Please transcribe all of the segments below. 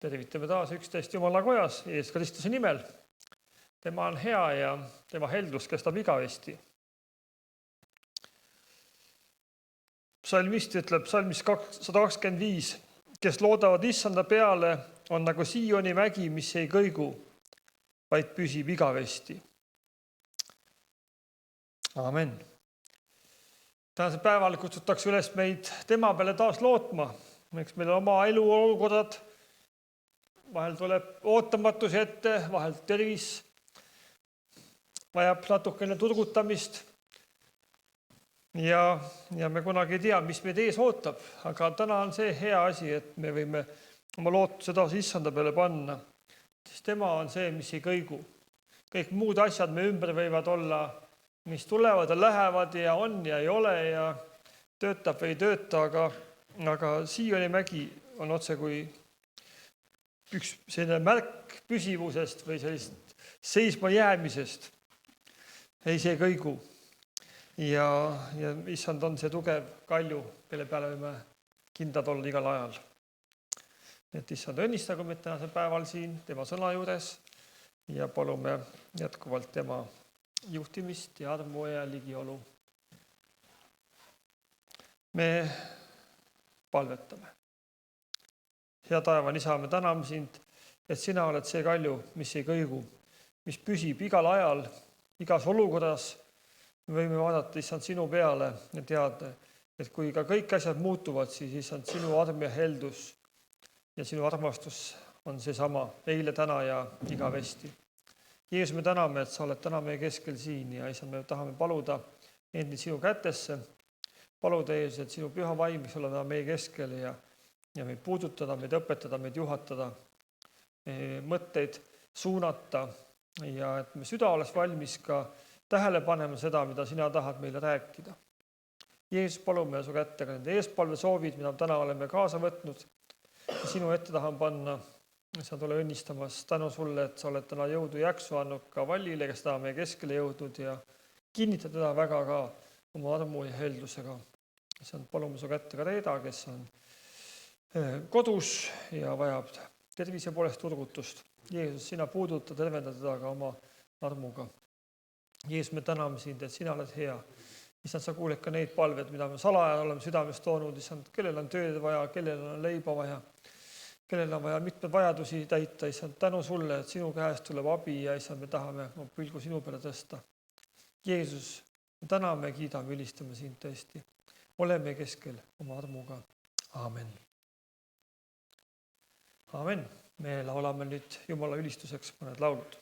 Tervitame taas üksteist Jumala kojas Jeesus Kristuse nimel. Tema on hea ja tema heldus kestab igavesti. Psalmist ütleb psalmis 125, kes loodavad issanda peale, on nagu Sioni mägi, mis ei kõigu, vaid püsib igavesti. Amen. Tänasel päeval kutsutakse üles meid tema peale taas lootma. Eks meil oma elu olukorrad, vahel tuleb ootamatusi ette, vahel tervis vajab natukene turgutamist. Ja me kunagi ei tea, mis meid ees ootab, aga täna on see hea asi, et me võime oma lootuse taas issanda peale panna, sest tema on see, mis ei kõigu. Kõik muud asjad me ümber võivad olla, mis tulevad ja lähevad ja on ja ei ole ja töötab või ei tööta, aga Sioni mägi on otse kui üks selline märk püsivusest või sellist seisma jäämisest. Ei see kõigu. Ja issand on see tugev kalju, kelle peale võime kindlad olla igal ajal. Et issand õnnistagu meid tänasel päeval siin tema sõna juures ja palume jätkuvalt tema juhtimist ja armu ja ligiolu. Me palvetame. Hea taevan isa, me täname sind, et sina oled see kalju, mis ei kõigu, mis püsib igal ajal, igas olukorras. Me võime vaadata issand sinu peale ja teada, et kui ka kõik asjad muutuvad, siis issand sinu arm ja heldus ja sinu armastus on seesama eile, täna ja igavesti. Jeesus, me täname, et sa oled täna meie keskel siin ja issand, me tahame paluda endi sinu kätesse. Paluda Jeesus, et sinu püha vaim võiks olla meie keskel ja meid puudutada, meid õpetada, meid juhatada, mõtteid suunata ja et me süda oleks valmis ka tähele panema seda, mida sina tahad meile rääkida. Jeesus, palume su kätte ka nende eespalve soovid, mida täna oleme kaasa võtnud. Sinu ette tahan panna, sa tule õnnistamas. Tänu sulle, et sa oled täna jõudu jaksu andnud ka Vallile, kes täna meie keskele jõudnud ja kinnitada teda väga ka oma armu ja heldusega. Palume su kätte ka Reeda, kes on kodus ja vajab tervise poolest turgutust. Jeesus, sina puuduta, tervenda teda ka oma armuga. Jeesus, me täname sind, et sina oled hea. Issand, sa kuuled ka neid palved, mida me salajal oleme südames toonud. Issand, kellel on tööd vaja, kellel on leiba vaja, kellel on vaja mitmed vajadusi täita. Issand, tänu sulle, et sinu käest tuleb abi ja issand, me tahame pilgu sinu peale tõsta. Jeesus, me täname, kiidame, ülistame sind tõesti. Oleme keskel oma armuga. Aamen. Aamen. Me laulame nüüd Jumala ülistuseks mõned laulud.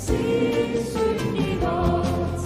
Siis sünnivad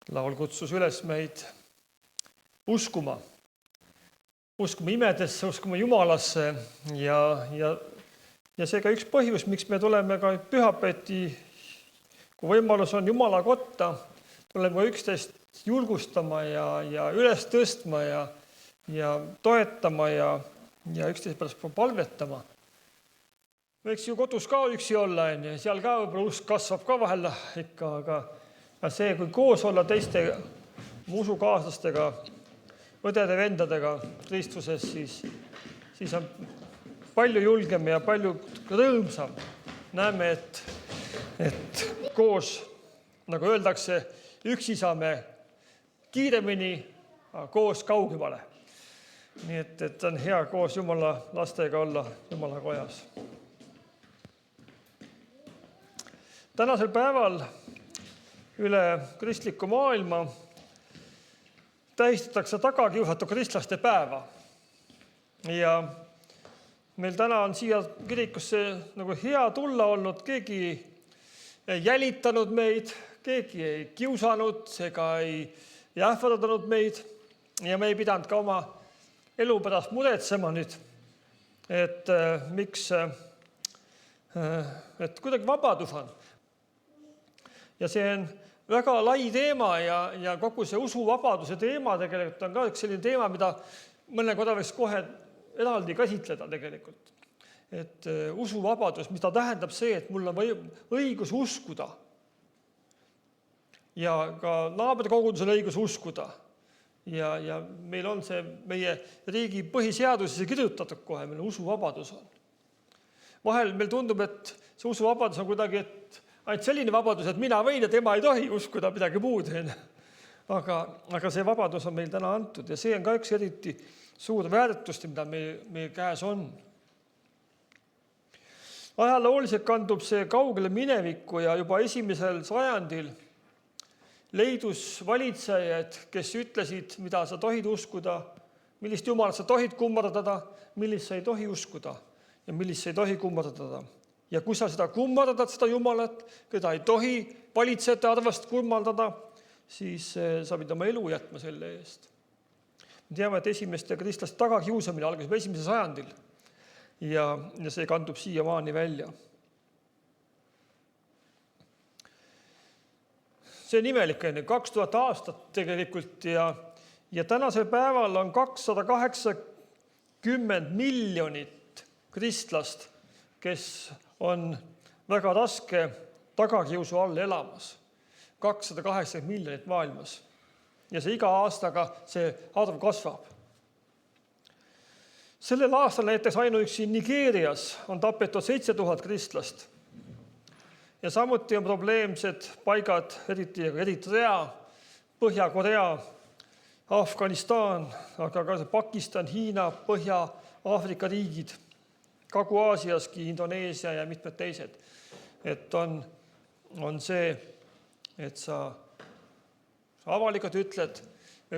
Laul kutsus üles meid uskuma imedesse, uskuma Jumalasse ja see ka üks põhjus, miks me tuleme ka pühapäeviti, kui võimalus on Jumala kotta, tuleme ka üksteist julgustama ja üles tõstma ja toetama ja üksteise pärast palvetama. Võiks ju kodus ka üksi olla, seal ka võib-olla usk kasvab ka vahel ikka, aga see, kui koos olla teiste usukaaslastega, õdede-vendadega Kristuses, siis on palju julgem ja palju rõõmsam. Näeme, et koos, nagu öeldakse, üksi saame kiiremini, aga koos kaugemale. Nii et on hea koos Jumala lastega olla Jumala kojas. Tänasel päeval üle kristliku maailma tähistatakse tagakiusatud kristlaste päeva. Ja meil täna on siia kirikusse nagu hea tulla olnud, keegi ei jälitanud meid, keegi ei kiusanud, ega ei ähvardanud meid ja me ei pidanud ka oma elu pärast muretsema nüüd, et kuidagi vabadus on. Ja see on väga lai teema ja kogu see usuvabaduse teema tegelikult on ka üks selline teema, mida mõne korra võiks kohe eraldi käsitleda tegelikult. Et usuvabadus, mis ta tähendab see, et mul on õigus uskuda ja ka naaberkogudusel õigus uskuda. Ja meil on see meie riigi põhiseaduses kirjutatud kohe, meil usuvabadus on. Vahel meil tundub, et see usuvabadus on kuidagi, et ainult selline vabadus, et mina võin ja tema ei tohi uskuda midagi muud. Aga see vabadus on meil täna antud ja see on ka üks eriti suur väärtust, mida meie käes on. Ajalooliselt kandub see kaugele minevikku ja juba 1. sajandil leidus valitsejaid, kes ütlesid, mida sa tohid uskuda, millist jumalat sa tohid kummardada, millist sa ei tohi uskuda ja millist sa ei tohi kummardada. Ja kui sa seda kummardad, seda jumalat, keda ei tohi valitsejate arvast kummardada, siis sa pidid oma elu jätma selle eest. Me teame, et esimeste kristlaste tagakiusamine algas 1. sajandil ja see kandub siiamaani välja. See on imelik, 2000 aastat tegelikult ja tänasel päeval on 280 miljonit kristlast, kes on väga raske tagakiusu all elamas. 280 miljonit maailmas. Ja see iga aastaga see arv kasvab. Sellel aastal näiteks ainuüksi Nigeerias on tapetud 7000 kristlast. Ja samuti on probleemsed paigad, eriti Eritrea, Põhja-Korea, Afganistan, aga ka Pakistan, Hiina, Põhja-Aafrika riigid, Kagu-Aasiaski, Indoneesia ja mitmed teised. Et on see, et sa avalikult ütled,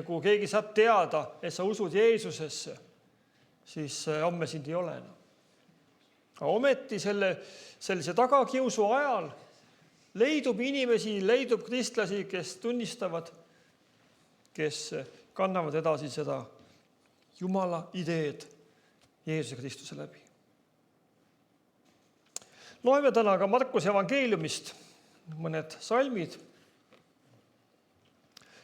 kui keegi saab teada, et sa usud Jeesusesse, siis homme sind ei ole. Aga ometi sellise tagakiusu ajal leidub inimesi, leidub kristlasi, kes tunnistavad, kes kannavad edasi seda Jumala ideed Jeesuse Kristuse läbi. Loeme täna ka Markuse evangeeliumist mõned salmid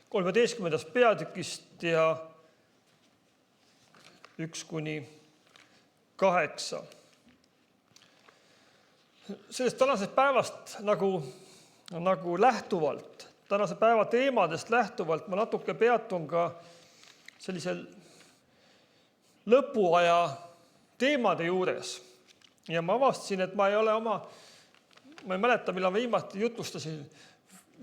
13. peatükist ja 1-8. Sellest tänasest päevast nagu lähtuvalt, tänase päeva teemadest lähtuvalt ma natuke peatun ka sellisel lõpuaja teemade juures. Ja ma avastasin, et ma ei mäleta, millal viimati jutlustasin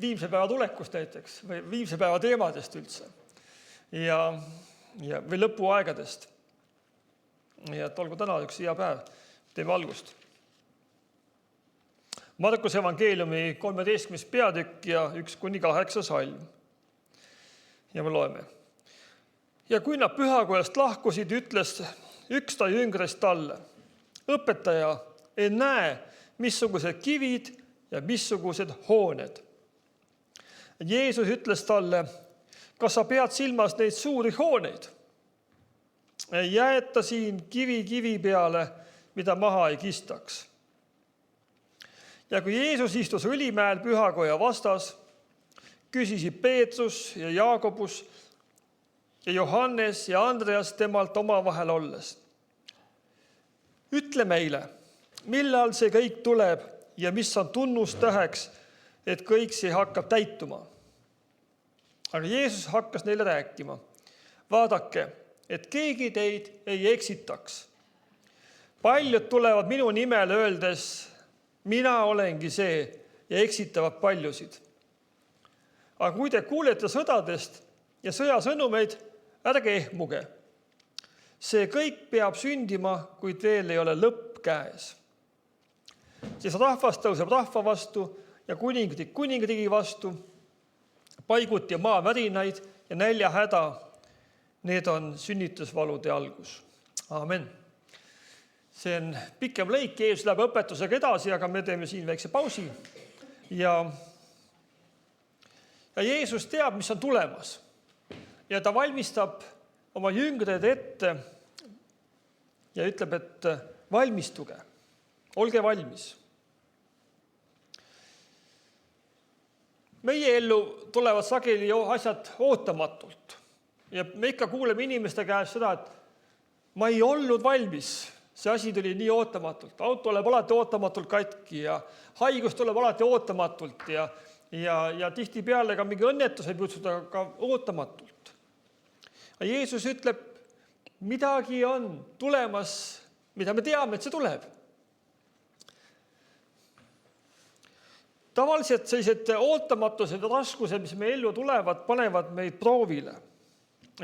viimse päeva tulekust näiteks või viimse päeva teemadest üldse või lõpuaegadest. Ja et olgu täna üks hea päev, teeme algust. Markuse evangeeliumi 13. peatükk ja 1-8 salm. Ja me loeme. Ja kui nad pühakojast lahkusid, ütles üks ta jüngrist talle: õpetaja, ei näe, missugused kivid ja missugused hooned. Jeesus ütles talle, kas sa pead silmas neid suuri hooneid? Ei jäeta siin kivi peale, mida maha ei kistaks. Ja kui Jeesus istus Õlimäel pühakoja vastas, küsisid Peetrus ja Jaakobus ja Johannes ja Andreas temalt omavahel olles. Ütle meile, millal see kõik tuleb ja mis on tunnustäheks, et kõik see hakkab täituma. Aga Jeesus hakkas neile rääkima. Vaadake, et keegi teid ei eksitaks. Paljud tulevad minu nimel öeldes, mina olengi see, ja eksitavad paljusid. Aga kui te kuulete sõdadest ja sõjasõnumeid, ärge ehmuge. See kõik peab sündima, kuid veel ei ole lõpp käes. Siis rahvas tõuseb rahva vastu ja kuningriigi vastu, paiguti maavärinaid ja näljahäda. Need on sünnitusvalude algus. Aamen. See on pikem lõik, Jeesus läheb õpetusega edasi, aga me teeme siin väikse pausi. Ja Jeesus teab, mis on tulemas. Ja ta valmistab oma jüngreid ette ja ütleb, et valmistuge, olge valmis. Meie ellu tulevad sageli asjad ootamatult. Ja me ikka kuuleme inimeste käest seda, et ma ei olnud valmis. See asi tuli nii ootamatult. Auto tuleb alati ootamatult katki ja haigus tuleb alati ootamatult ja tihtipeale ka mingi õnnetus võib juhtuda ka ootamatult. Jeesus ütleb, midagi on tulemas, mida me teame, et see tuleb. Tavaliselt sellised ootamatused ja raskused, mis meie ellu tulevad, panevad meid proovile.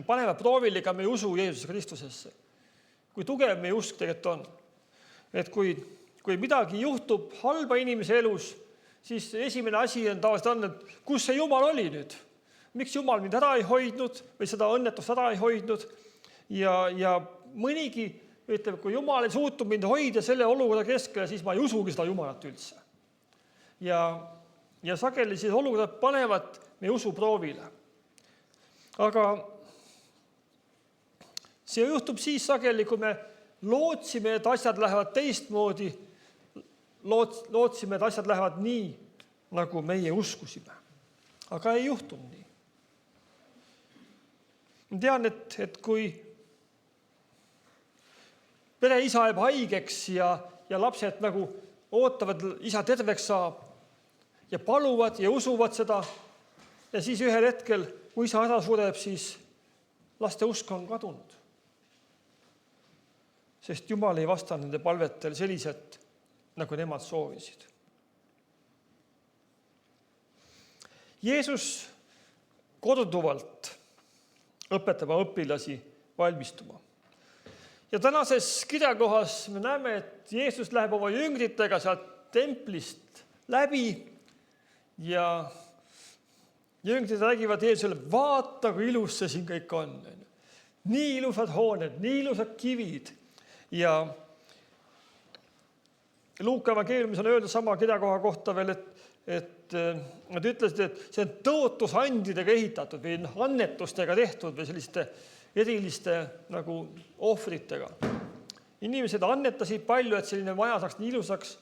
Panevad proovile ka meie usu Jeesuse Kristusesse. Kui tugev meie usk tegelikult on. Et kui midagi juhtub halba inimese elus, siis esimene asi on tavaliselt et kus see Jumal oli nüüd? Miks Jumal mind ära ei hoidnud või seda õnnetust ära ei hoidnud? Ja mõnigi ütleb, kui Jumal ei suutu mind hoida selle olukorda keskele, siis ma ei usugi seda Jumalat üldse. Ja sageli siis olukorrad panevad meie usu proovile. Aga see juhtub siis sageli, kui me lootsime, et asjad lähevad teistmoodi, lootsime, et asjad lähevad nii, nagu meie uskusime. Aga ei juhtunud nii. Ma tean, et kui pereisa jääb haigeks ja lapsed nagu ootavad, isa terveks saab ja paluvad ja usuvad seda ja siis ühel hetkel, kui isa ära sureb, siis laste usk on kadunud. Sest Jumal ei vasta nende palvetel selliselt, nagu nemad soovisid. Jeesus korduvalt õpetab õpilasi valmistuma. Ja tänases kirjakohas me näeme, et Jeesus läheb oma jüngritega sealt templist läbi ja jüngrid räägivad Jeesusele, vaata, kui ilus see siin kõik on. Nii ilusad hooned, nii ilusad kivid. Ja Luuka evangeeliumis on öeldud sama kirjakoha kohta veel, et nad ütlesid, et see on tõotusandidega ehitatud või annetustega tehtud või selliste eriliste nagu ohvritega. Inimesed annetasid palju, et selline maja saaks nii ilusaks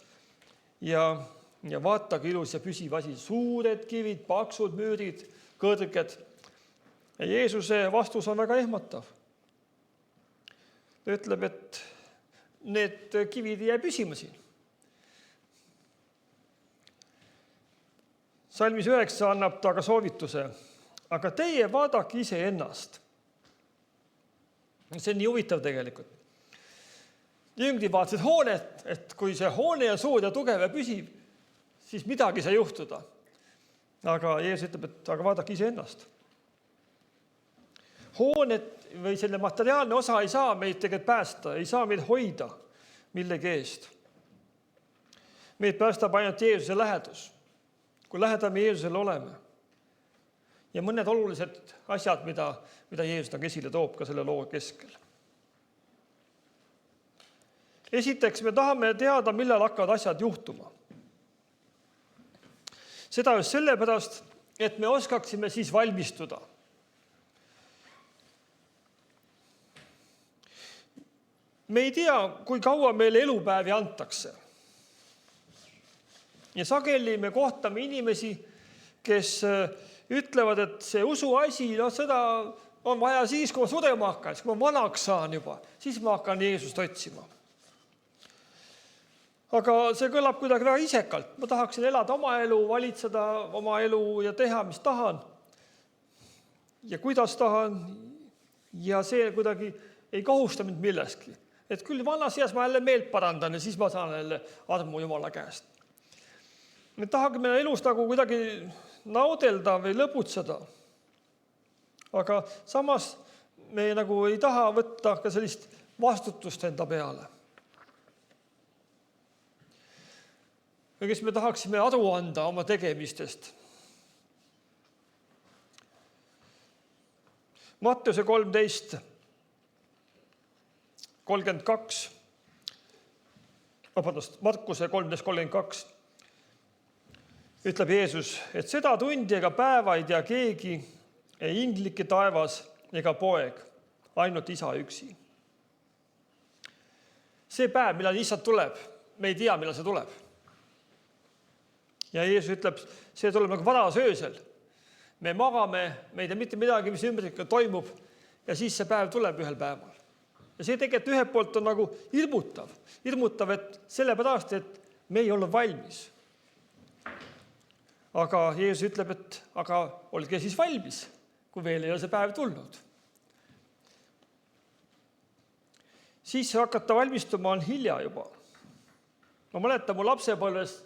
ja vaatagi ilus ja püsiv asi. Suured kivid, paksud müürid, kõrged. Ja Jeesuse vastus on väga ehmatav. Ta ütleb, et need kivid ei jää püsima siin. Salmis 9 annab ta ka soovituse, aga teie vaadake ise ennast. See on nii huvitav tegelikult. Jüngrid vaatasid hoonet, et kui see hoone on suur ja tugev ja püsib, siis midagi sai juhtuda. Aga Jeesus ütleb, et aga vaadake ise ennast. Hoonet või selle materiaalne osa ei saa meid tegelikult päästa, ei saa meid hoida millegi eest. Meid päästab ainult Jeesuse lähedus, kui lähedal me Jeesusele oleme. Ja mõned olulised asjad, mida Jeesus esile toob ka selle loo keskel. Esiteks, me tahame teada, millal hakkavad asjad juhtuma. Seda just sellepärast, et me oskaksime siis valmistuda. Me ei tea, kui kaua meile elupäevi antakse. Ja sageli me kohtame inimesi, kes ütlevad, et see usuasi, seda on vaja siis, kui ma surema hakkan, siis kui ma vanaks saan juba, siis ma hakkan Jeesust otsima. Aga see kõlab kuidagi väga isekalt. Ma tahaksin elada oma elu, valitseda oma elu ja teha, mis tahan. Ja kuidas tahan. Ja see kuidagi ei kohusta mind milleski. Et küll vanas eas ma jälle meelt parandan ja siis ma saan jälle armu Jumala käest. Me tahame elus nagu kuidagi naudelda või lõbutseda. Aga samas me nagu ei taha võtta ka sellist vastutust enda peale. Ja kes me tahaksime aru anda oma tegemistest. Matteuse 13, 32, Markuse 13.32 ütleb Jeesus, et seda tundi ega päeva ei tea keegi, ei inglike taevas ega poeg, ainult isa üksi. See päev, millal issand tuleb, me ei tea, millal see tuleb. Ja Jeesus ütleb, see tuleb nagu varas öösel. Me magame, me ei tea mitte midagi, mis ümbrikul toimub ja siis see päev tuleb ühel päeval. Ja see tegelikult ühelt poolt on nagu hirmutav. Hirmutav, et sellepärast, et me ei ole valmis. Aga Jeesus ütleb, et aga olge siis valmis, kui veel ei ole see päev tulnud. Siis hakata valmistuma on hilja juba. Ma mäletan mu lapsepõlves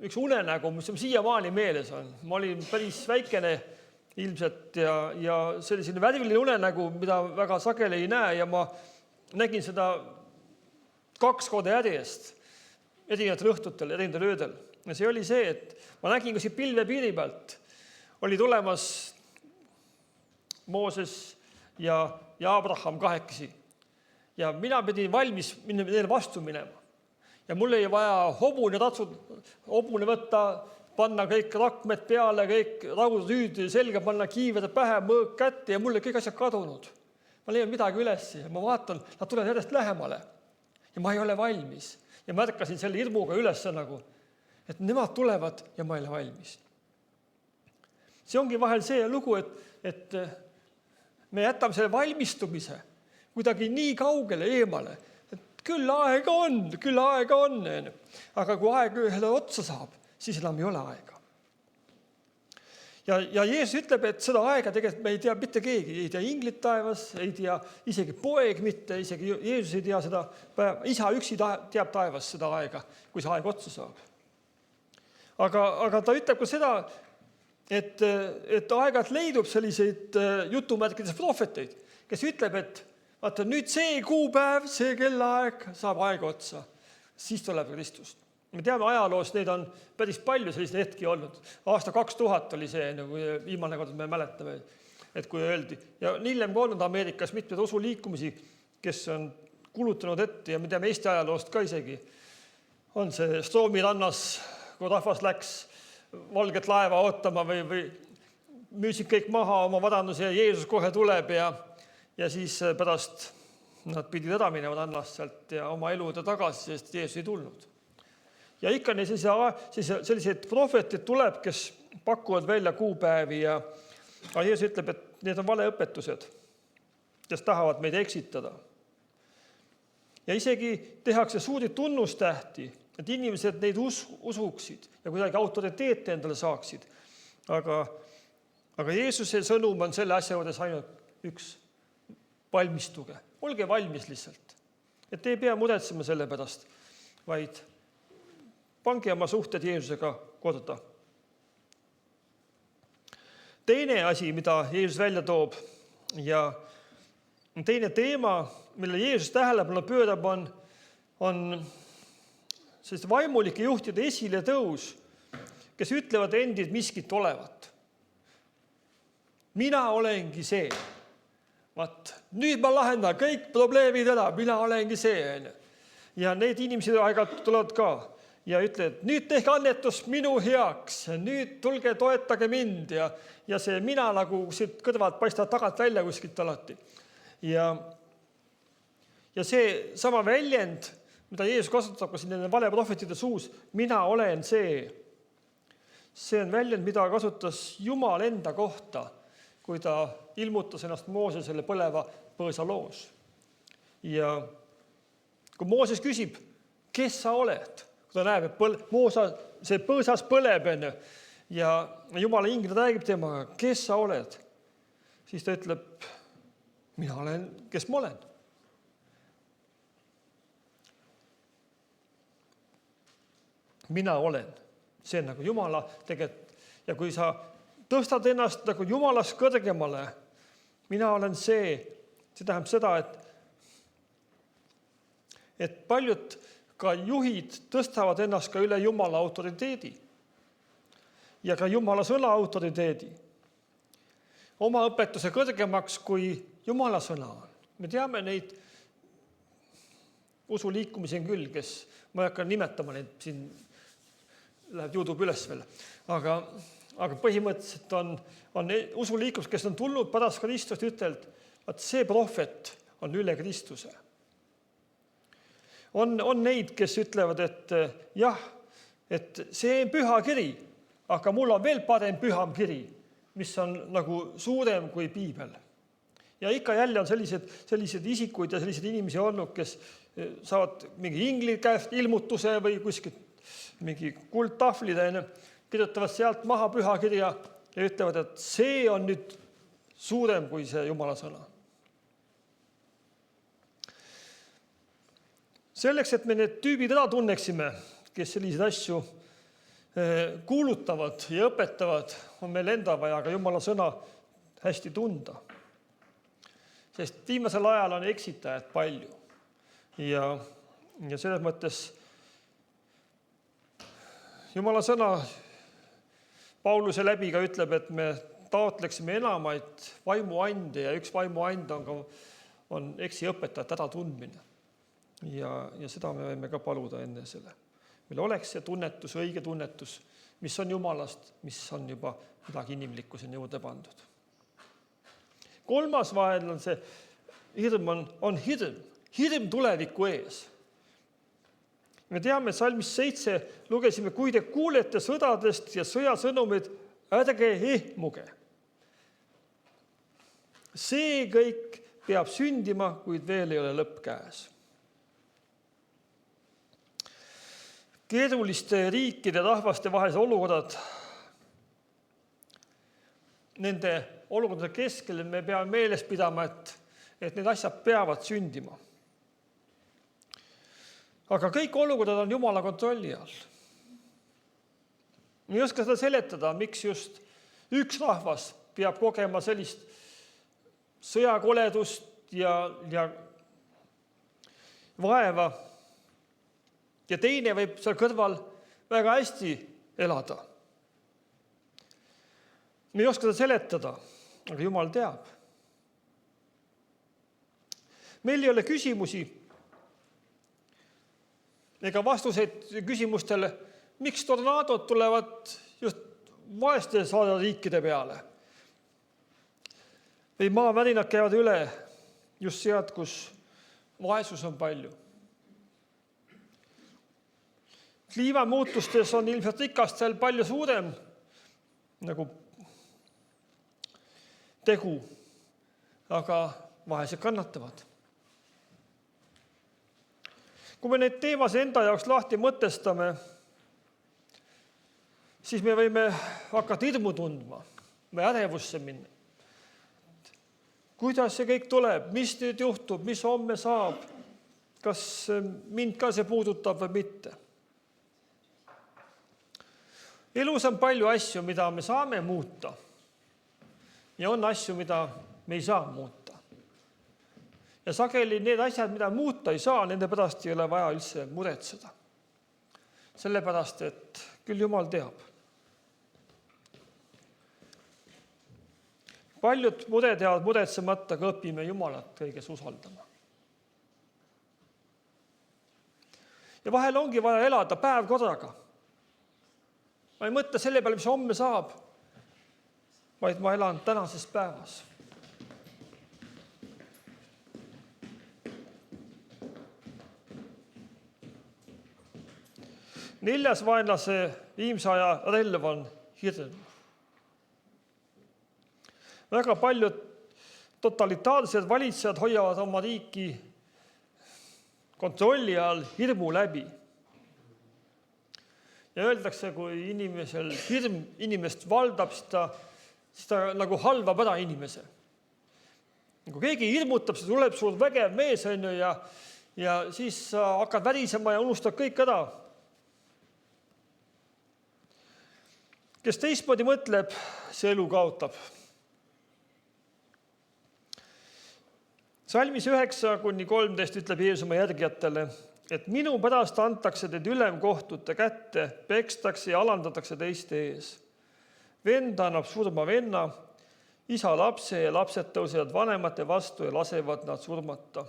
üks unenägu, mis siiamaani meeles on. Ma olin päris väikene ilmselt ja see oli selline värviline unenägu, mida väga sageli ei näe ja ma nägin seda 2 korda järjest erinevatel õhtutel, erinevatel öödel. Ja see oli see, et ma nägin, kui pilvepiiri pealt oli tulemas Mooses ja Abraham kahekesi. Ja mina pidin valmis neile vastu minema. Ja mul ei vaja hobune võtta, panna kõik rakmed peale, kõik raudtüüd selga, panna kiived pähe, mõõk kätte ja mul kõik asjad kadunud. Ma leian midagi üles ja ma vaatan, nad tulevad järjest lähemale. Ja ma ei ole valmis. Ja ma ärkasin selle hirmuga üles nagu, et nemad tulevad ja ma ei ole valmis. See ongi vahel see lugu, et me jätame selle valmistumise kuidagi nii kaugele eemale, et küll aega on. Aga kui aeg ühele otsa saab, siis enam ei ole aega. Ja Jeesus ütleb, et seda aega tegelikult me ei tea mitte keegi. Ei tea inglit taevas, ei tea isegi poeg mitte, isegi Jeesus ei tea seda päeva. Isa üksi teab taevas seda aega, kui see aeg otsa saab. Aga ta ütleb ka seda, et aegalt leidub selliseid jutumärkides prohveteid, kes ütleb, et vaata, nüüd see kuupäev, see kellaaeg saab aega otsa. Siis tuleb Kristus. Me teame ajaloost, neid on päris palju selliseid hetki olnud. Aasta 2000 oli see, nagu viimane kord me mäletame, et kui öeldi. Ja hiljem olnud Ameerikas mitmed usuliikumisi, kes on kulutanud ette ja me teame Eesti ajaloost ka isegi. On see Stroomi rannas, kui rahvas läks valget laeva ootama või müüsid kõik maha oma varanduse ja Jeesus kohe tuleb ja siis pärast nad pidid ära minema rannast sealt ja oma elude tagasi, sest Jeesus ei tulnud. Ja ikka sellised prohvetid tuleb, kes pakuvad välja kuupäevi ja Jeesus ütleb, et need on valeõpetused, kes tahavad meid eksitada. Ja isegi tehakse suuri tunnustähti, et inimesed neid usuksid ja kuidagi autoriteete endale saaksid. Aga Jeesuse sõnum on selle asja juures ainult üks. Valmistuge. Olge valmis lihtsalt. Et ei pea muretsema selle pärast, vaid pange oma suhted Jeesusega korda. Teine asi, mida Jeesus välja toob ja teine teema, mille Jeesus tähelepanu pöörab, on selliste vaimulike juhtide esile tõus, kes ütlevad endid miskit olevat. Mina olengi see. Nüüd ma lahendan kõik probleemid ära, mina olengi see. Ja need inimesed aegalt tulevad ka. ja ütle, et nüüd tehke annetus minu heaks, nüüd tulge toetage mind ja see mina nagu siit kõrvalt paistab tagant välja kuskilt alati. Ja see sama väljend, mida Jeesus kasutab ka siin nende valeprohvetide suus, mina olen see on väljend, mida kasutas Jumal enda kohta, kui ta ilmutas ennast Moosesele põleva põõsa loos. Ja kui Mooses küsib, kes sa oled, kui ta näeb, et see põõsas põleb ja Jumala ingel räägib temaga, kes sa oled, siis ta ütleb, mina olen, kes ma olen. Mina olen. See on nagu Jumala tegelikult. Ja kui sa tõstad ennast nagu Jumalast kõrgemale, mina olen see tähendab seda, et paljud ka juhid tõstavad ennast ka üle Jumala autoriteedi ja ka Jumala sõna autoriteedi. Oma õpetuse kõrgemaks kui Jumala sõna on. Me teame neid usuliikumisi on küll, kes, ma ei hakka nimetama neid siin, läheb YouTube üles veel. Aga põhimõtteliselt on usuliiklus, kes on tulnud pärast Kristust ütelnud, et see prohvet on üle Kristuse. On neid, kes ütlevad, et jah, et see on püha kiri, aga mul on veel parem püham kiri, mis on nagu suurem kui piibel. Ja ikka jälle on sellised isikuid ja sellised inimesi olnud, kes saavad mingi ingli käest ilmutuse või kuskilt mingi kuldtahvlid, kirjutavad sealt maha pühakirja ja ütlevad, et see on nüüd suurem kui see Jumala sõna. Selleks, et me need tüübid ära tunneksime, kes selliseid asju kuulutavad ja õpetavad, on meil enda vaja ka Jumala sõna hästi tunda. Sest viimasel ajal on eksitajad palju. Ja selles mõttes Jumala sõna Pauluse läbi ka ütleb, et me taotleksime enamaid vaimuande ja üks vaimuand on eksiõpetajate äratundmine. Ja seda me võime ka paluda enne selle. Meil oleks see tunnetus, õige tunnetus, mis on Jumalast, mis on juba midagi inimlikkuseni juurde pandud. Kolmas vahel on see hirm on hirm tuleviku ees. Me teame, salmis 7 lugesime, kui te kuulete sõdadest ja sõjasõnumid, ärge ehmuge. See kõik peab sündima, kuid veel ei ole lõpp käes. Keeruliste riikide ja rahvaste vahelised olukorrad, nende olukordade keskel me peame meeles pidama, et need asjad peavad sündima. Aga kõik olukorrad on Jumala kontrolli all. Me ei oska seda seletada, miks just üks rahvas peab kogema sellist sõjakoledust ja vaeva ja teine võib seal kõrval väga hästi elada. Me ei oska seda seletada, aga Jumal teab. Meil ei ole küsimusi ega vastuseid küsimustele, miks tornaadod tulevad just vaeste saareriikide peale. Või maavärinad käivad üle just sealt, kus vaesus on palju. Kliimamuutustes on ilmselt rikastel palju suurem nagu tegu, aga vaesed kannatavad. Kui me neid teemasid enda jaoks lahti mõtestame, siis me võime hakata hirmu tundma või ärevusse minna. Kuidas see kõik tuleb, mis nüüd juhtub, mis homme saab, kas mind ka see puudutab või mitte. Elus on palju asju, mida me saame muuta ja on asju, mida me ei saa muuta. Ja sageli need asjad, mida muuta ei saa, nende pärast ei ole vaja üldse muretseda. Sellepärast, et küll Jumal teab. Paljud mured jäävad muretsemata, kui õpime Jumalat kõiges usaldama. Ja vahel ongi vaja elada päev korraga. Ma ei mõtle selle peale, mis homme saab, vaid ma elan tänases päevas. Neljas vaenlase viimse aja relv on hirm. Väga paljud totalitaarsed valitsejad hoiavad oma riiki kontrolli all hirmu läbi. Ja öeldakse, kui inimesel hirm inimest valdab, siis ta nagu halvab ära inimese. Kui keegi hirmutab, siis tuleb suur vägev mees ja siis hakkad värisema ja unustad kõik ära. Kes teistmoodi mõtleb, see elu kaotab. Salmis 9-13 ütleb Jeesus oma järgijatele, et minu pärast antakse teid ülemkohtute kätte, pekstakse ja alandatakse teiste ees. Vend annab surma venna, isa lapse ja lapsed tõusevad vanemate vastu ja lasevad nad surmata.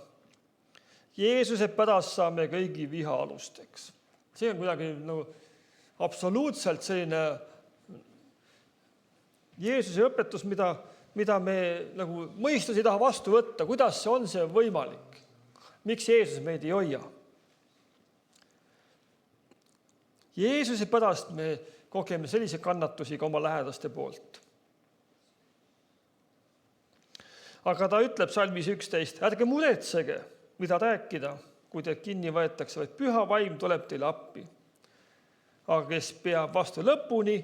Jeesuse pärast saame kõigi viha alusteks. See on kuidagi absoluutselt selline Jeesuse õpetus, mida me nagu mõistus ei taha vastu võtta. Kuidas see võimalik? Miks Jeesus meid ei hoia? Jeesuse pärast me kogeme sellise kannatusi ka oma lähedaste poolt. Aga ta ütleb salmis 11, ärge muretsege, mida rääkida, kui teid kinni võetakse, vaid püha vaim tuleb teile appi. Aga kes peab vastu lõpuni,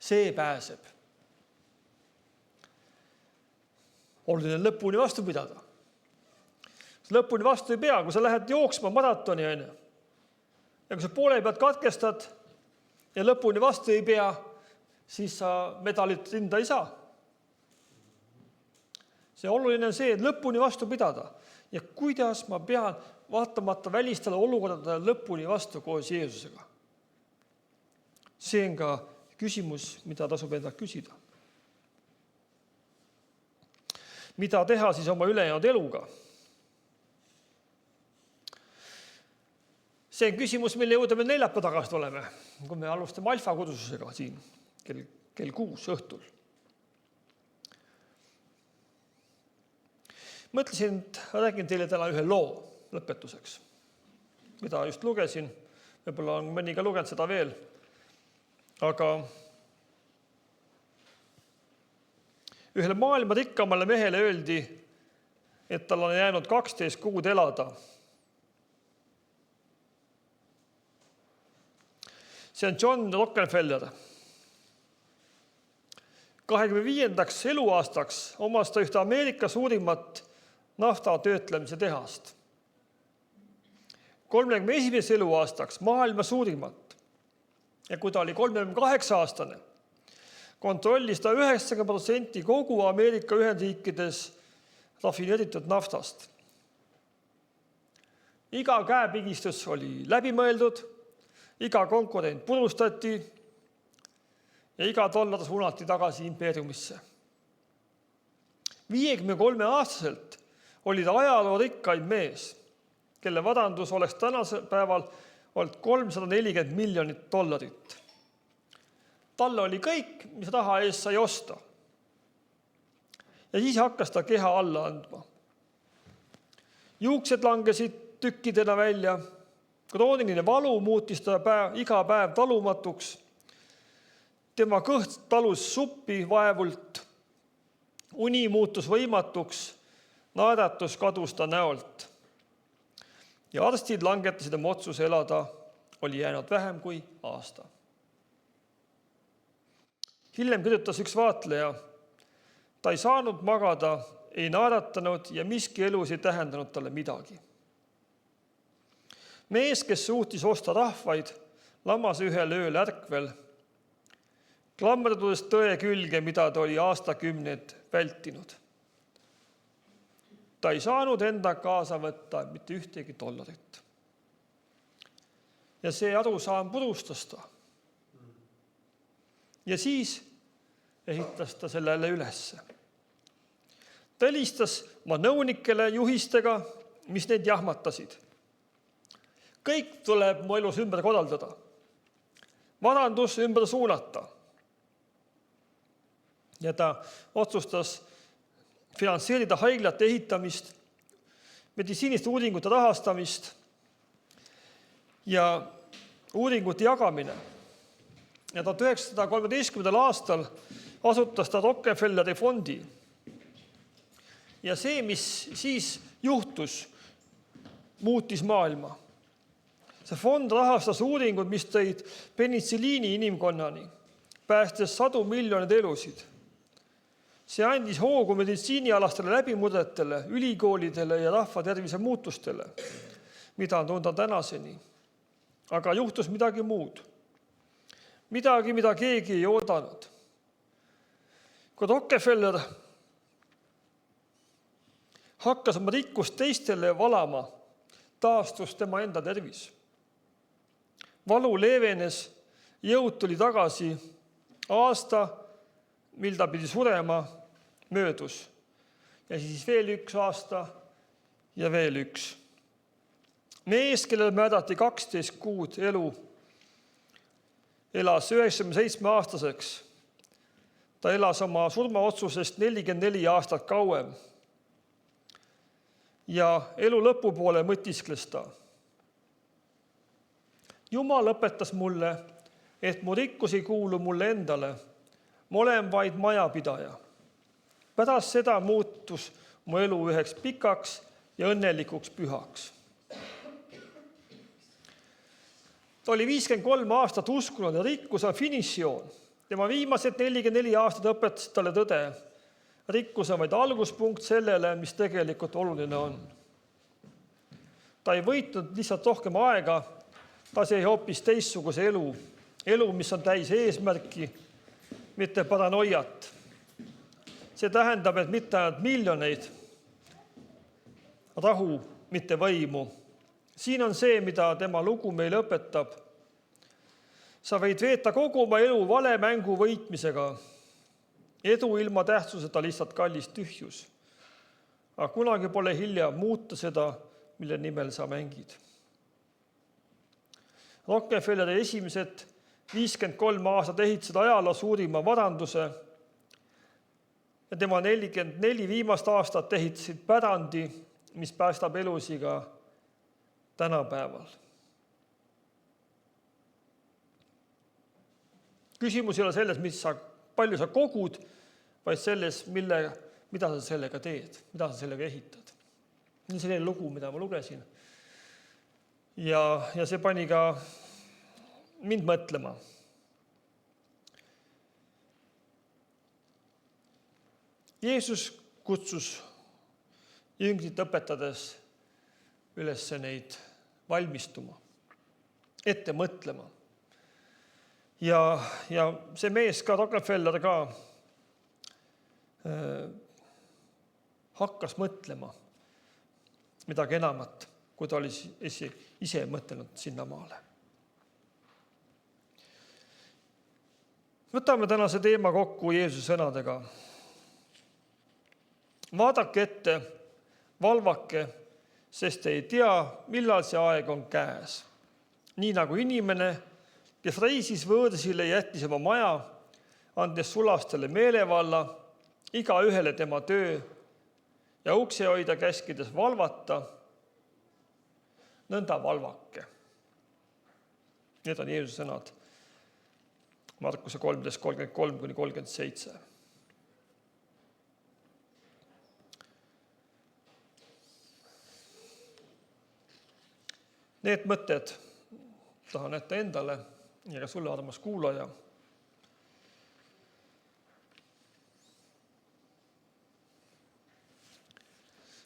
see pääseb. Oluline lõpuni vastu pidada. Lõpuni vastu ei pea, kui sa lähed jooksma maratoni, ja kui sa poole pealt katkestad ja lõpuni vastu ei pea, siis sa medalit rinda ei saa. See oluline on see, et lõpuni vastu pidada. Ja kuidas ma pean vaatamata välistele olukorda lõpuni vastu koos Jeesusega? See on ka küsimus, mida tasub endalt küsida. Mida teha siis oma ülejäänud eluga? See on küsimus, mille juurde me neljapäeva tagasi oleme, kui me alustame alfa kursusega siin kell 6 õhtul. Mõtlesin, et räägin teile täna ühe loo lõpetuseks, mida just lugesin. Võib-olla on mõni ka lugenud seda veel. Aga ühele maailma rikkamale mehele öeldi, et tal on jäänud 12 kuud elada. See on John Rockefeller. 25. eluaastaks omas ta ühte Ameerika suurimat nafta töötlemise tehast. 31. eluaastaks maailma suurimat. Ja kui ta oli 38-aastane, kontrollis ta 90% kogu Ameerika Ühendriikides rafineeritud naftast. Iga käepigistus oli läbimõeldud, iga konkurent purustati ja iga dollar suunati tagasi impeeriumisse. 53-aastaselt oli ta ajaloo rikkaid mees, kelle varandus oleks tänasel päeval olnud $340 miljonit. Talle oli kõik, mis raha eest sai osta. Ja siis hakkas ta keha alla andma. Juuksed langesid tükkidena välja, krooniline valu muutis ta iga päev talumatuks, tema kõht talus suppi vaevult, uni muutus võimatuks, naeratus kadus ta näolt. Ja arstid langetasid oma otsuse elada, oli jäänud vähem kui aasta. Hiljem kirjutas üks vaatleja, ta ei saanud magada, ei naeratanud ja miski elus ei tähendanud talle midagi. Mees, kes suutis osta rahvaid, lamas ühel ööl ärkvel, klammerdudes tõe külge, mida ta oli aastakümned vältinud. Ta ei saanud enda kaasa võtta mitte ühtegi dollarit. Ja see arusaam purustas ta. Ja siis ehitas ta sellele ülesse. Ta helistas oma nõunikele juhistega, mis neid jahmatasid. Kõik tuleb mu elus ümber korraldada. Varandus ümber suunata. Ja ta otsustas finantseerida haiglate ehitamist, meditsiiniste uuringute rahastamist ja uuringute jagamine. Ja 1913. aastal asutas ta Rockefelleri fondi. Ja see, mis siis juhtus, muutis maailma. See fond rahastas uuringud, mis tõid penitsiliini inimkonnani, päästes 100 miljoneid elusid. See andis hoogu meditsiinialastele läbimurdetele, ülikoolidele ja rahvatervise muutustele, mida on tunda tänaseni. Aga juhtus midagi muud. Midagi, mida keegi ei oodanud. Kui Rockefeller hakkas oma rikkust teistele valama, taastus tema enda tervis. Valu leevenes, jõud tuli tagasi, aasta, mil ta pidi surema, möödus. Ja siis veel üks aasta ja veel üks. Mees, kellel määrati 12 kuud elu, elas 97-aastaseks. Ta elas oma surmaotsusest 44 aastat kauem. Ja elu lõpupoole mõtiskles ta. Jumal õpetas mulle, et mu rikkus ei kuulu mulle endale. Ma olen vaid majapidaja. Pärast seda muutus mu elu üheks pikaks ja õnnelikuks pühaks. Ta oli 53 aastat uskunud ja rikkus on finišijoon. Tema viimased 44 aastat õpetasid talle tõde. Rikkus on vaid alguspunkt sellele, mis tegelikult oluline on. Ta ei võitnud lihtsalt rohkem aega, ta sai hoopis teistsuguse elu. Elu, mis on täis eesmärki, mitte paranoiat. See tähendab, et mitte ainult miljoneid, rahu, mitte võimu. Siin on see, mida tema lugu meile õpetab. Sa võid veeta kogu oma elu vale mängu võitmisega. Edu ilma tähtsuseta lihtsalt kallis tühjus. Aga kunagi pole hilja muuta seda, mille nimel sa mängid. Rockefelleri esimesed 53 aastat ehitasid ajaloo suurima varanduse ja tema 44 viimast aastat ehitasid pärandi, mis päästab elusiga tänapäeval. Küsimus ei ole selles, palju sa kogud, vaid selles, mida sa sellega teed, mida sa sellega ehitad. See on selline lugu, mida ma lugesin. Ja see pani ka mind mõtlema. Jeesus kutsus jüngrit õpetades üles neid valmistuma, ette mõtlema. Ja see mees ka, Rockefeller ka, hakkas mõtlema midagi enamat, kui ta oli ise mõtelnud sinnamaale. Võtame tänase teema kokku Jeesuse sõnadega. Vaadake ette, valvake, sest ei tea, millal see aeg on käes. Nii nagu inimene, kes reisis võõrsile ja jättis oma maja, andes sulastele meelevalla, iga ühele tema töö ja uksehoida käskides valvata, nõnda valvake. Need on Jeesuse sõnad Markuse 13:33-37. Need mõtted tahan ette endale ja ka sulle, armas kuulaja.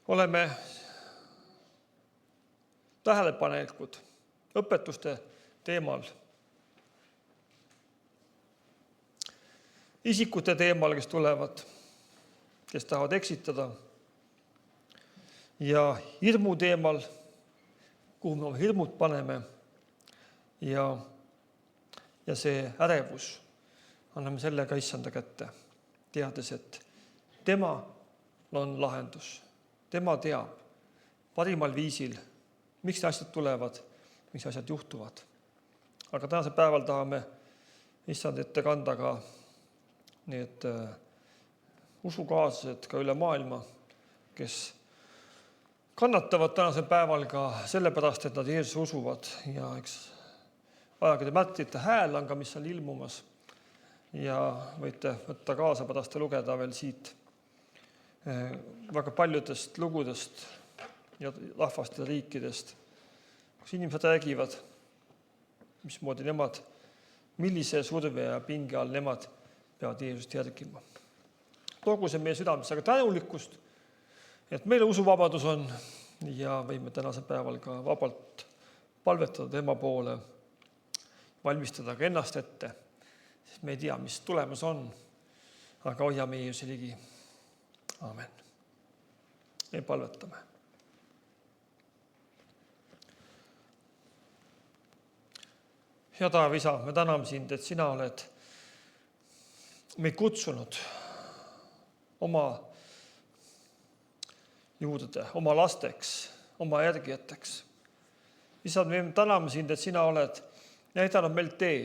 Oleme tähelepanelikud õpetuste teemal, isikute teemal, kes tulevad, kes tahavad eksitada, ja hirmu teemal, kuhu me oma hirmud paneme, ja see ärevus. Anname selle ka Issanda kätte, teades, et tema on lahendus. Tema teab parimal viisil, miks need asjad tulevad mis asjad juhtuvad. Aga tänasel päeval tahame issand ette kanda ka need usukaaslased ka üle maailma, kes kannatavad tänasel päeval ka sellepärast, et nad Jeesuse usuvad. Ja eks ajakirja märtrite hääl on ka, mis on ilmumas. Ja võite võtta kaasa pärast ja lugeda veel siit väga paljudest lugudest ja rahvast ja riikidest, kus inimesed räägivad, mismoodi nemad, millise surve ja pinge all nemad peavad Jeesust järgima. Toogu see meie südamesse aga tänulikkust, et meil usuvabadus on ja võime tänasel päeval ka vabalt palvetada tema poole, valmistada ka ennast ette, sest me ei tea, mis tulemus on, aga hoiame Jeesuse ligi. Amen. Me palvetame. Hea Taeva Isa, me täname sind, et sina oled meid kutsunud oma juurde, oma lasteks, oma järgijateks. Isa, me täname sind, et sina oled näidanud meil tee.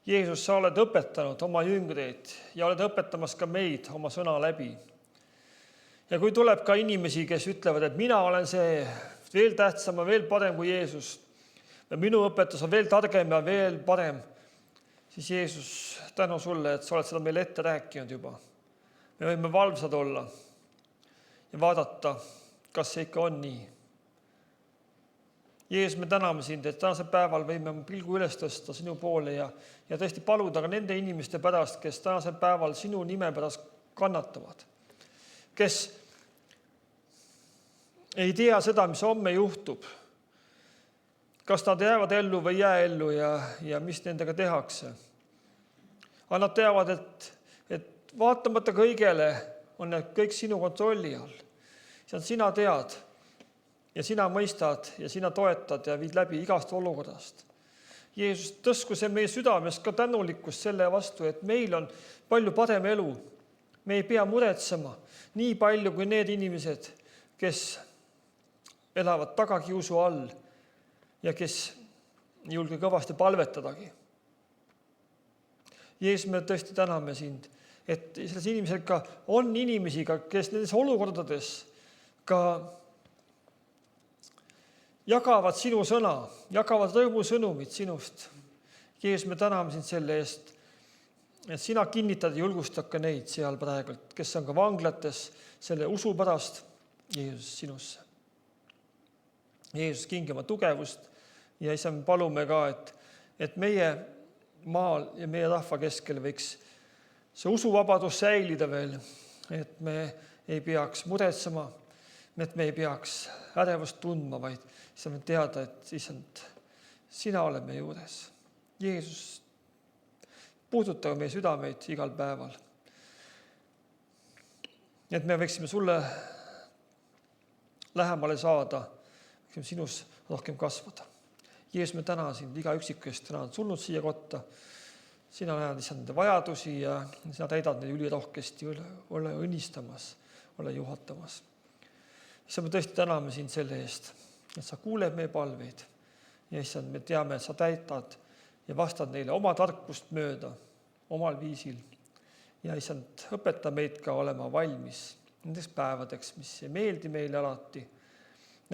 Jeesus, sa oled õpetanud oma jüngreid ja oled õpetamas ka meid oma sõna läbi. Ja kui tuleb ka inimesi, kes ütlevad, et mina olen see veel tähtsam ja veel parem kui Jeesus, ja minu õpetus on veel targem ja veel parem, siis Jeesus, tänu sulle, et sa oled seda meile ette rääkinud juba. Me võime valvsad olla ja vaadata, kas see ikka on nii. Jeesus, me täname sind, et tänasel päeval võime pilgu üles tõsta sinu poole ja tõesti paluda ka nende inimeste pärast, kes tänasel päeval sinu nime pärast kannatavad, kes ei tea seda, mis homme juhtub, kas nad jäävad ellu või jää ellu ja mis nendega tehakse. Aga nad teavad, et vaatamata kõigele on need kõik sinu kontrolli all. Sina tead ja sina mõistad ja sina toetad ja viid läbi igast olukorrast. Jeesus, tõsku see meie südames ka tänulikkust selle vastu, et meil on palju parem elu. Me ei pea muretsema nii palju kui need inimesed, kes elavad tagakiusu all ja kes ei julge kõvasti palvetadagi. Jeesus, me tõesti täname sind, et selles inimesel ka on inimesi, kes nendes olukordades ka jagavad sinu sõna, jagavad rõõmusõnumid sinust. Jeesus, me täname sind selle eest, et sina kinnitad ja julgustad ka neid seal praegult, kes on ka vanglates selle usu pärast Jeesus sinusse. Jeesus, kingi oma tugevust ja isa, me palume ka, et meie maal ja meie rahva keskel võiks see usuvabadus säilida veel, et me ei peaks muretsema, et me ei peaks ärevust tundma, vaid saame teada, et isand, sina oled meie juures. Jeesus, puuduta meie südameid igal päeval. Et me võiksime sulle lähemale saada, võiksime sinus rohkem kasvada. Jeesus, me tänan sind iga üksiku eest, täna on tulnud siia kotta. Sina näed lihtsalt nende vajadusi ja sina täidad neid ülirohkesti, ole õnnistamas, ole juhatamas. Issand, me tõesti täname sind selle eest, et sa kuuled meie palveid. Ja issand, me teame, et sa täitad ja vastad neile oma tarkust mööda, omal viisil. Ja issand, õpeta meid ka olema valmis nendeks päevadeks, mis ei meeldi meile alati.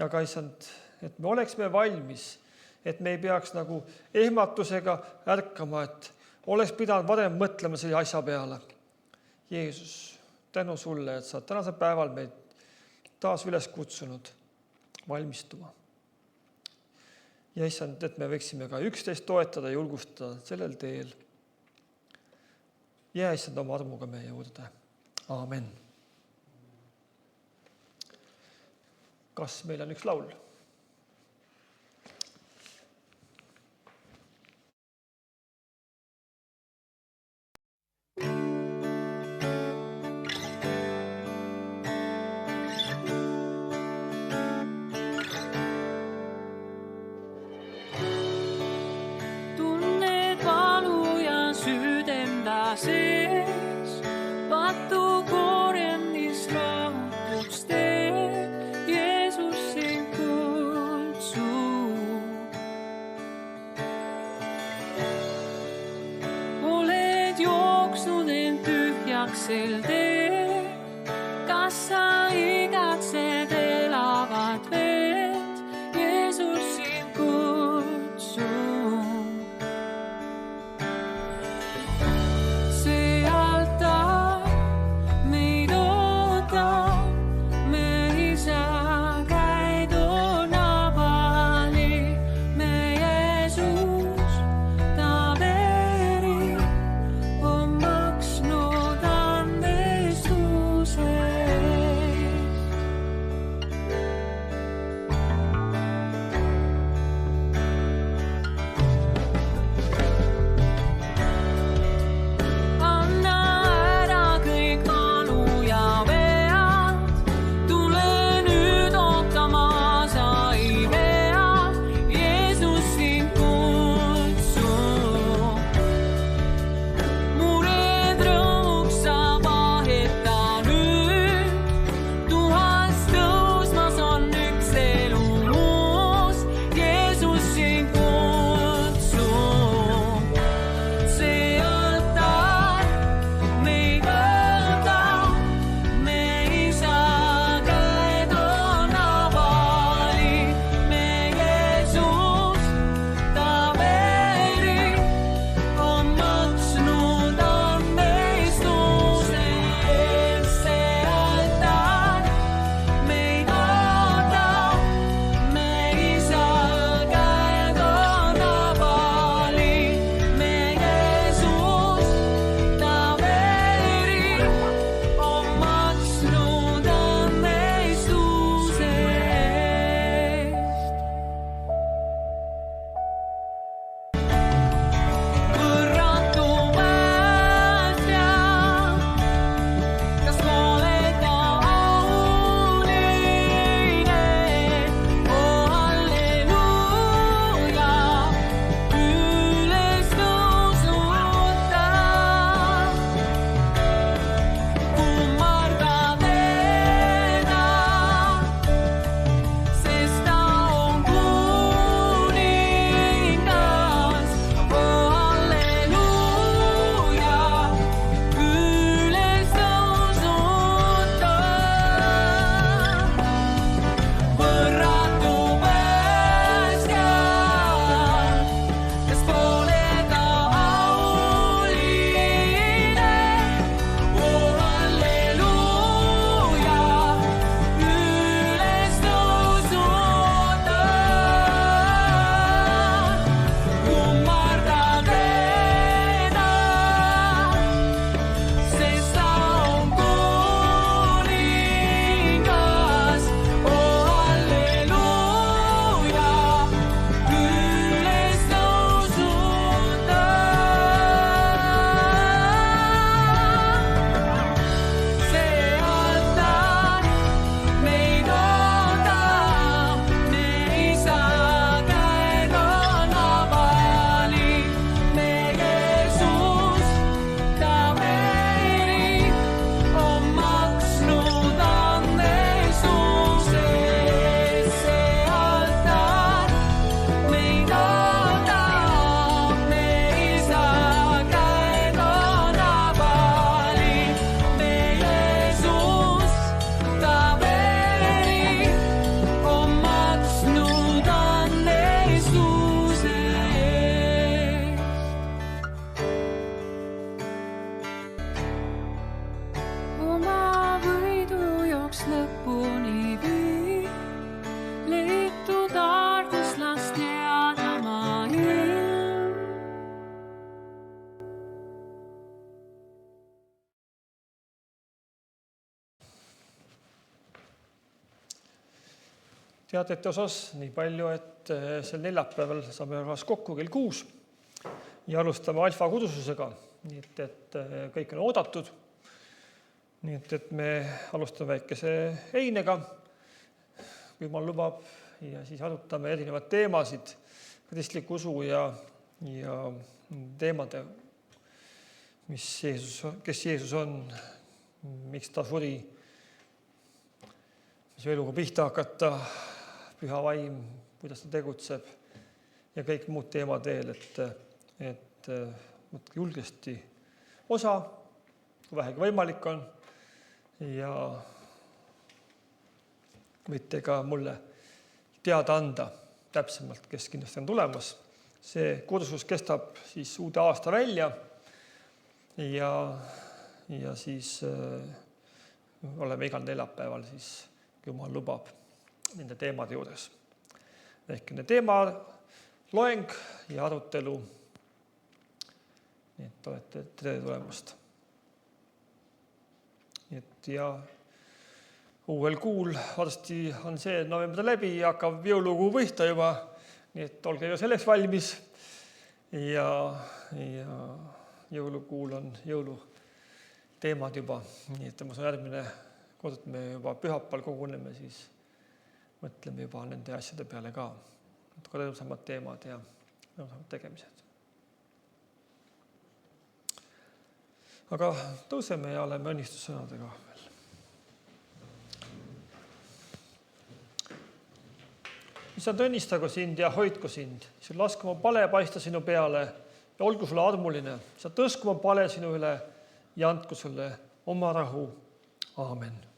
Aga issand, et me oleksime valmis, et me ei peaks nagu ehmatusega ärkama, et oleks pidanud varem mõtlema selle asja peale. Jeesus, tänu sulle, et sa tänasel päeval meid taas üles kutsunud valmistuma. Ja issand, et me võiksime ka üksteist toetada ja julgustada sellel teel. Ja issand, oma armuga meie juurde. Aamen. Kas meil on üks laul? sees, patukoorem, mis rahutuks teeb, Jeesus sind kuuleb. igatsed elavat vett, Jeesus sind kutsub. See altar meid ootab, me ei saa käiduna vali, me Jeesus, ta veri on maksnud andestuse eest. Anna ära kõik valu ja vead, tule nüüd ootama, sa ei vea, Jeesus sind kutsub. Mured rõõmuks sa vaheta nüüd, tuhast tõusmas on üks elu uus, Jeesus sind kutsub. See altar meid ootab, me ei saa käiduna vali, me Jeesus, ta veri on maksnud andestuse eest. See altar meid ootab, me ei saa käiduna vali, me Jeesus, ta veri on maksnud andestuse eest. Võrratu päästja, kas oled ta auline? Oh halleluuja, üles tõusuta. Kummarda teda, sest ta on kuningas. Oh halleluuja, üles tõusuta. Võrratu päästja, kas pole ta auline? Oh halleluuja, üles tõusuta. Kummarda teda, sest ta on kuningas. Oh halleluuja, üles tõusuta. See altar meid ootab, me ei saa käiduna vali, me Jeesus, ta veri on maksnud andestuse eest. See altar meid ootab, me ei saa käiduna vali, me Jeesus, ta veri on maksnud andestuse eest. Oma võidujooks lõpuni vii, leitud arduslaste Adama ilm. Teadete osas nii palju, et sel neljapäeval saame rahvas kokku kell 6 ja alustame alfa kudususega. Nii et kõik on oodatud. Nii et me alustame väikese einega, kui jumal lubab, ja siis arutame erinevad teemasid, kristliku usu ja teemade, kes Jeesus on, miks ta suri, mis eluga pihta hakata, püha vaim, kuidas ta tegutseb ja kõik muud teemad veel, et võtke julgesti osa, kui vähegi võimalik on, ja võite ka mulle teada anda täpsemalt, kes kindlasti on tulemas. See kursus kestab siis uude aasta välja ja siis oleme igal neljapäeval, siis Jumal lubab nende teemade juures. Ehk nende teema loeng ja arutelu. Nii et olete tere tulemast. Ja uuel kuul varsti on see november läbi ja hakkab jõulukuu võihta juba. Nii et olge ju selleks valmis. Ja jõulukuul on jõuluteemad juba. Nii et ma saan järgmine kord, me juba pühapäeval koguneme, siis mõtleme juba nende asjade peale ka. Rõõmsamad teemad ja rõõmsamad tegemised. Aga tõuseme ja oleme õnnistussõnadega veel. Issand, õnnistagu sind ja hoidku sind. Issand, lasku oma pale paista sinu peale ja olgu sulle armuline. Issand, tõsku oma pale sinu üle ja andku sulle oma rahu. Aamen.